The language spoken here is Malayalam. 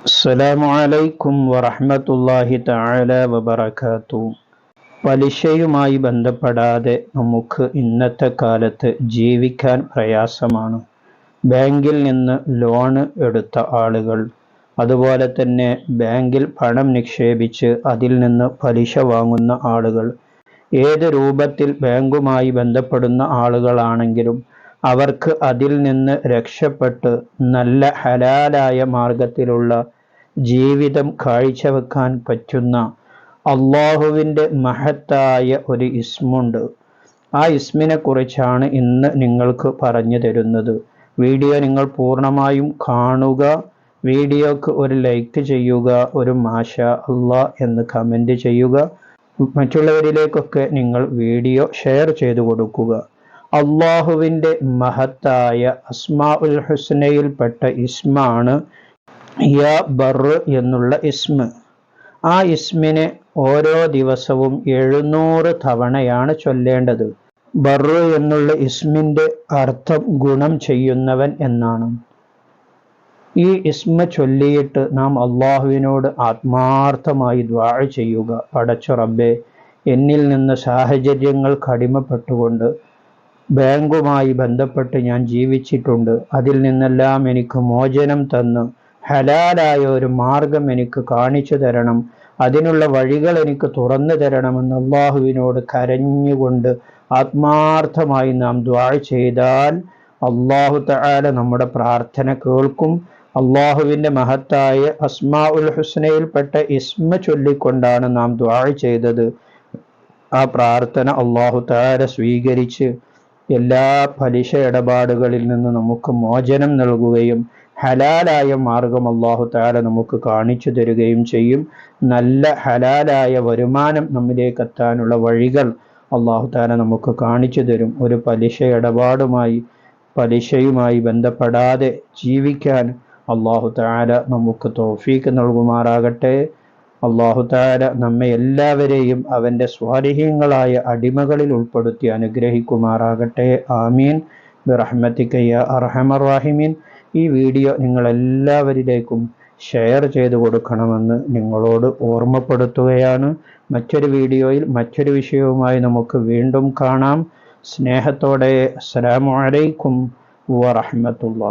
അസ്സലാമു അലൈക്കും വറഹ്മത്തുള്ളാഹി തആല വബറകാതുഹു. പലിശയുമായി ബന്ധപ്പെടാതെ നമുക്ക് ഇന്നത്തെ കാലത്ത് ജീവിക്കാൻ പ്രയാസമാണ്. ബാങ്കിൽ നിന്ന് ലോൺ എടുത്ത ആളുകൾ, അതുപോലെ തന്നെ ബാങ്കിൽ പണം നിക്ഷേപിച്ച് അതിൽ നിന്ന് പലിശ വാങ്ങുന്ന ആളുകൾ, ഏത് രൂപത്തിൽ ബാങ്കുമായി ബന്ധപ്പെടുന്ന ആളുകളാണെങ്കിലും അവർക്ക് അതിൽ നിന്ന് രക്ഷപ്പെട്ട് നല്ല ഹലാലായ മാർഗത്തിലുള്ള ജീവിതം കാഴ്ചവെക്കാൻ പറ്റുന്ന അള്ളാഹുവിൻ്റെ മഹത്തായ ഒരു ഇസ്മുണ്ട്. ആ ഇസ്മിനെ കുറിച്ചാണ് ഇന്ന് നിങ്ങൾക്ക് പറഞ്ഞു തരുന്നത്. വീഡിയോ നിങ്ങൾ പൂർണ്ണമായും കാണുക. വീഡിയോക്ക് ഒരു ലൈക്ക് ചെയ്യുക, ഒരു മാഷാ അല്ലാഹ് എന്ന് കമൻറ്റ് ചെയ്യുക. മറ്റുള്ളവരിലേക്കൊക്കെ നിങ്ങൾ വീഡിയോ ഷെയർ ചെയ്തു കൊടുക്കുക. അള്ളാഹുവിൻ്റെ മഹത്തായ അസ്മാഉൽ ഹുസ്നയിൽപ്പെട്ട ഇസ്മാണ് യാ ബർ എന്നുള്ള ഇസ്മ്. ആ ഇസ്മിനെ ഓരോ ദിവസവും 700 തവണയാണ് ചൊല്ലേണ്ടത്. ബർ എന്നുള്ള ഇസ്മിൻ്റെ അർത്ഥം ഗുണം ചെയ്യുന്നവൻ എന്നാണ്. ഈ ഇസ്മ ചൊല്ലിയിട്ട് നാം അള്ളാഹുവിനോട് ആത്മാർത്ഥമായി ദുആ ചെയ്യുക. പടച്ച റബ്ബേ, എന്നിൽ നിന്ന് സാഹചര്യങ്ങൾ കടിമപ്പെട്ടുകൊണ്ട് ബാങ്കുമായി ബന്ധപ്പെട്ട് ഞാൻ ജീവിച്ചിട്ടുണ്ട്. അതിൽ നിന്നെല്ലാം എനിക്ക് മോചനം തന്ന് ഹലാലായ ഒരു മാർഗം എനിക്ക് കാണിച്ചു തരണം, അതിനുള്ള വഴികൾ എനിക്ക് തുറന്നു തരണമെന്ന് അള്ളാഹുവിനോട് കരഞ്ഞുകൊണ്ട് ആത്മാർത്ഥമായി നാം ദുആ ചെയ്താൽ അള്ളാഹു തആല നമ്മുടെ പ്രാർത്ഥന കേൾക്കും. അള്ളാഹുവിൻ്റെ മഹത്തായ അസ്മാഉൽ ഹുസ്നയിൽപ്പെട്ട ഇസ്മ ചൊല്ലിക്കൊണ്ടാണ് നാം ദുആ ചെയ്തത്. ആ പ്രാർത്ഥന അള്ളാഹു തആല സ്വീകരിച്ച് എല്ലാ പലിശ ഇടപാടുകളിൽ നിന്ന് നമുക്ക് മോചനം നൽകുകയും ഹലാലായ മാർഗം അള്ളാഹു തആല നമുക്ക് കാണിച്ചു തരികയും ചെയ്യും. നല്ല ഹലാലായ വരുമാനം നമ്മിലേക്ക് എത്താനുള്ള വഴികൾ അള്ളാഹു തആല നമുക്ക് കാണിച്ചു തരും. ഒരു പലിശ പലിശയുമായി ബന്ധപ്പെടാതെ ജീവിക്കാൻ അള്ളാഹു തആല നമുക്ക് തൗഫീക്ക് നൽകുമാറാകട്ടെ. അള്ളാഹു തആല നമ്മെ എല്ലാവരെയും അവൻ്റെ സ്വാലിഹീങ്ങളായ അടിമകളിൽ ഉൾപ്പെടുത്തി അനുഗ്രഹിക്കുമാറാകട്ടെ. ആമീൻ ബിറഹ്മതിക യാ അർഹമർ റഹീമീൻ. ഈ വീഡിയോ നിങ്ങളെല്ലാവരിലേക്കും ഷെയർ ചെയ്തു കൊടുക്കണമെന്ന് നിങ്ങളോട് ഓർമ്മപ്പെടുത്തുകയാണ്. മറ്റൊരു വീഡിയോയിൽ മറ്റൊരു വിഷയവുമായി നമുക്ക് വീണ്ടും കാണാം. സ്നേഹത്തോടെ അസ്സലാമു അലൈക്കും വറഹ്മത്തുള്ളാഹി.